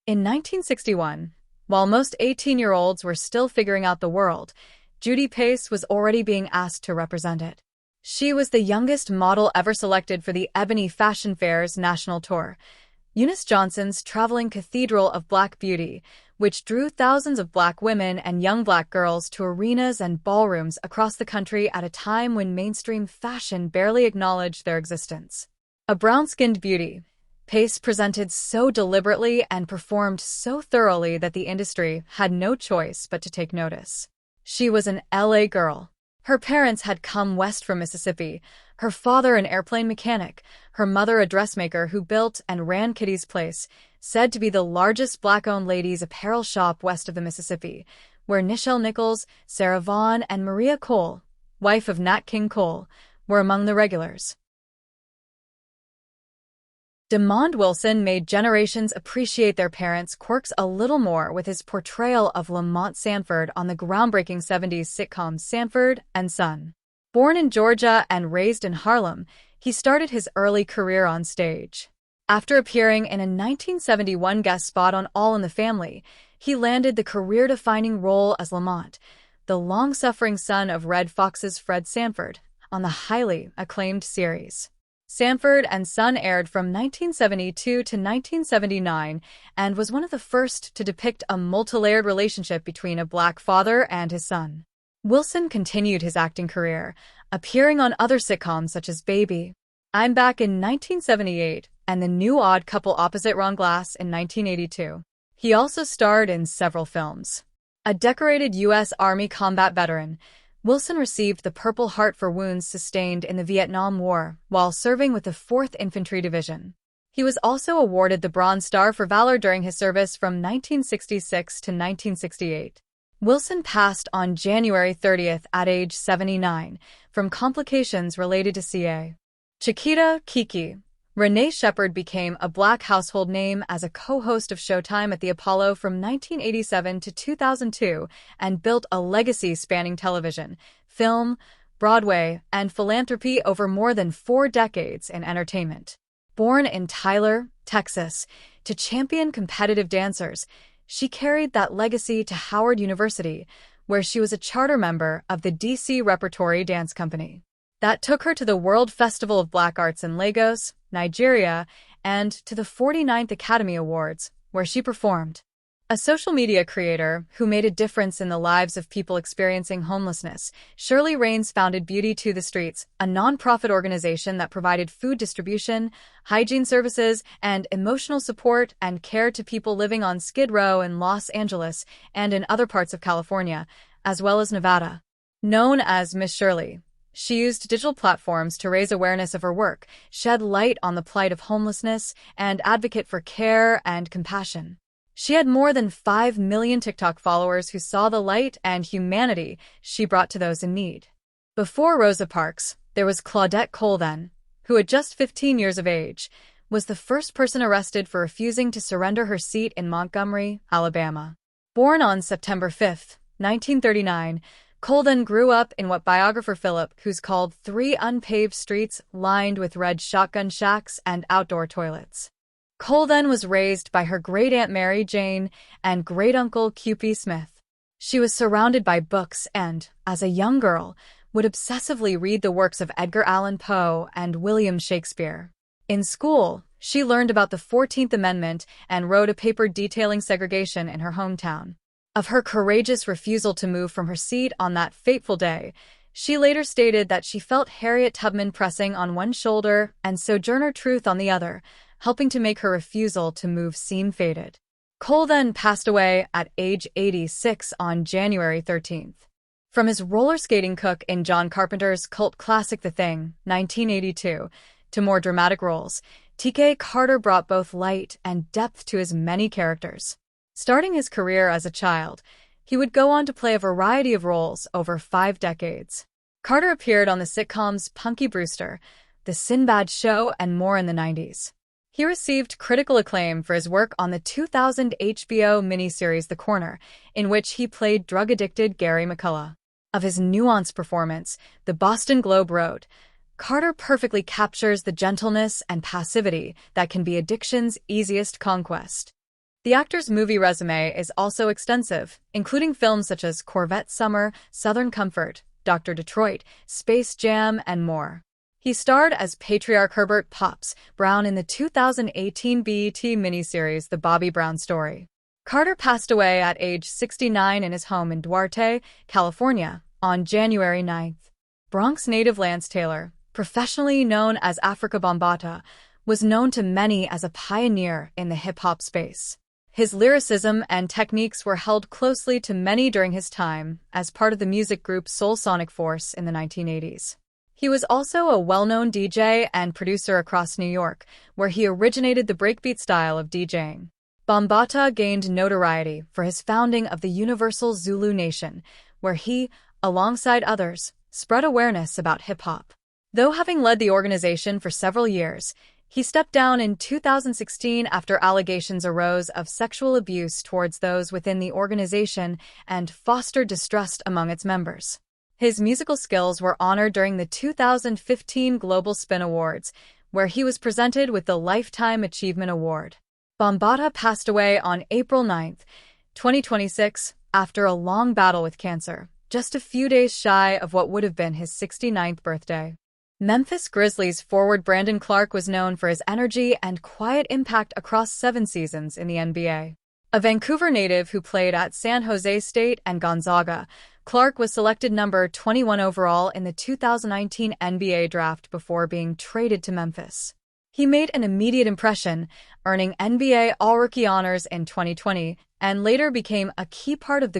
In 1961, while most 18-year-olds were still figuring out the world, Judy Pace was already being asked to represent it. She was the youngest model ever selected for the EBONY Fashion Fair's national tour, Eunice Johnson's traveling cathedral of Black beauty, which drew thousands of Black women and young Black girls to arenas and ballrooms across the country at a time when mainstream fashion barely acknowledged their existence. A brown-skinned beauty, Pace presented so deliberately and performed so thoroughly that the industry had no choice but to take notice. She was an LA girl. Her parents had come west from Mississippi, her father an airplane mechanic, her mother a dressmaker who built and ran Kitty's Place, said to be the largest Black-owned ladies' apparel shop west of the Mississippi, where Nichelle Nichols, Sarah Vaughan, and Maria Cole, wife of Nat King Cole, were among the regulars. Demond Wilson made generations appreciate their parents' quirks a little more with his portrayal of Lamont Sanford on the groundbreaking 70s sitcom Sanford and Son. Born in Georgia and raised in Harlem, he started his early career on stage. After appearing in a 1971 guest spot on All in the Family, he landed the career-defining role as Lamont, the long-suffering son of Red Fox's Fred Sanford, on the highly acclaimed series. Sanford and Son aired from 1972 to 1979 and was one of the first to depict a multi-layered relationship between a Black father and his son. Wilson continued his acting career, appearing on other sitcoms such as Baby, I'm Back in 1978, and The New Odd Couple opposite Ron Glass in 1982. He also starred in several films. A decorated U.S. Army combat veteran, Wilson received the Purple Heart for wounds sustained in the Vietnam War while serving with the 4th Infantry Division. He was also awarded the Bronze Star for valor during his service from 1966 to 1968. Wilson passed on January 30th at age 79 from complications related to CA. Chiquita, Kiki. Renee Shepard became a Black household name as a co-host of Showtime at the Apollo from 1987 to 2002 and built a legacy spanning television, film, Broadway, and philanthropy over more than 4 decades in entertainment. Born in Tyler, Texas, to champion competitive dancers, she carried that legacy to Howard University, where she was a charter member of the DC Repertory Dance Company. That took her to the World Festival of Black Arts in Lagos, Nigeria, and to the 49th Academy Awards, where she performed. A social media creator who made a difference in the lives of people experiencing homelessness, Shirley Raines founded Beauty to the Streets, a nonprofit organization that provided food distribution, hygiene services, and emotional support and care to people living on Skid Row in Los Angeles and in other parts of California, as well as Nevada. Known as Miss Shirley, she used digital platforms to raise awareness of her work, shed light on the plight of homelessness, and advocate for care and compassion. She had more than 5 million TikTok followers who saw the light and humanity she brought to those in need. Before Rosa Parks, there was Claudette Colvin, who at just 15 years of age, was the first person arrested for refusing to surrender her seat in Montgomery, Alabama. Born on September 5, 1939, Colvin grew up in what biographer Phillip Hoose called 3 unpaved streets lined with red shotgun shacks and outdoor toilets. Colvin was raised by her great-aunt Mary Jane and great-uncle Q.P. Smith. She was surrounded by books and, as a young girl, would obsessively read the works of Edgar Allan Poe and William Shakespeare. In school, she learned about the 14th Amendment and wrote a paper detailing segregation in her hometown. Of her courageous refusal to move from her seat on that fateful day, she later stated that she felt Harriet Tubman pressing on one shoulder and Sojourner Truth on the other, helping to make her refusal to move seem fated. Colvin passed away at age 86 on January 13th. From his roller skating cook in John Carpenter's cult classic The Thing, 1982, to more dramatic roles, T.K. Carter brought both light and depth to his many characters. Starting his career as a child, he would go on to play a variety of roles over 5 decades. Carter appeared on the sitcoms Punky Brewster, The Sinbad Show, and more in the 90s. He received critical acclaim for his work on the 2000 HBO miniseries The Corner, in which he played drug-addicted Gary McCullough. Of his nuanced performance, the Boston Globe wrote, "Carter perfectly captures the gentleness and passivity that can be addiction's easiest conquest." The actor's movie resume is also extensive, including films such as Corvette Summer, Southern Comfort, Dr. Detroit, Space Jam, and more. He starred as patriarch Herbert "Pops" Brown in the 2018 BET miniseries The Bobby Brown Story. Carter passed away at age 69 in his home in Duarte, California, on January 9. Bronx native Lance Taylor, professionally known as Africa Bambaataa, was known to many as a pioneer in the hip-hop space. His lyricism and techniques were held closely to many during his time as part of the music group Soul Sonic Force in the 1980s. He was also a well-known DJ and producer across New York, where he originated the breakbeat style of DJing. Bambaataa gained notoriety for his founding of the Universal Zulu Nation, where he, alongside others, spread awareness about hip-hop. Though having led the organization for several years, he stepped down in 2016 after allegations arose of sexual abuse towards those within the organization and fostered distrust among its members. His musical skills were honored during the 2015 Global Spin Awards, where he was presented with the Lifetime Achievement Award. Bambaataa passed away on April 9, 2026, after a long battle with cancer, just a few days shy of what would have been his 69th birthday. Memphis Grizzlies forward Brandon Clarke was known for his energy and quiet impact across 7 seasons in the NBA. A Vancouver native who played at San Jose State and Gonzaga, Clarke was selected number 21 overall in the 2019 NBA draft before being traded to Memphis. He made an immediate impression, earning NBA All-Rookie honors in 2020, and later became a key part of the